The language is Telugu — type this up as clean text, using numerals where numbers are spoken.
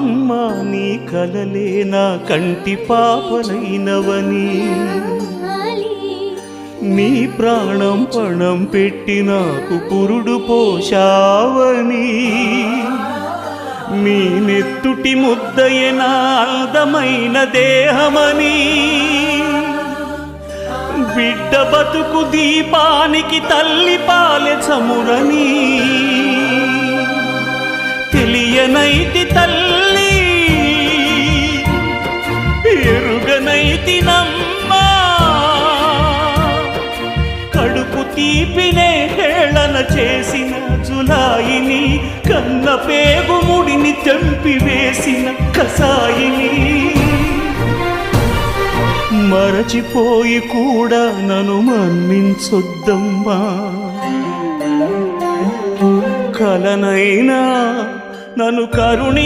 అమ్మా నీ కలలే నా కంటి పాపలైనవని, నీ ప్రాణం పణం పెట్టి నాకు పురుడు పోషావని, నీ నెత్తుటి ముద్దయే నా అందమైన దేహమని, బిడ్డ బతుకు దీపానికి తల్లి పాలె చమురని తెలియనైతి తల్లి, ఎరుగనైతి నమ్మా, కడుపు తీపినే హేళన చేసిన జులాయిని, కన్న పేగు ముడిని తెంపివేసిన కసాయిని, మరచిపోయి కూడా నన్ను మన్నించొద్దమ్మా, కలనైనా నన్ను కరుణి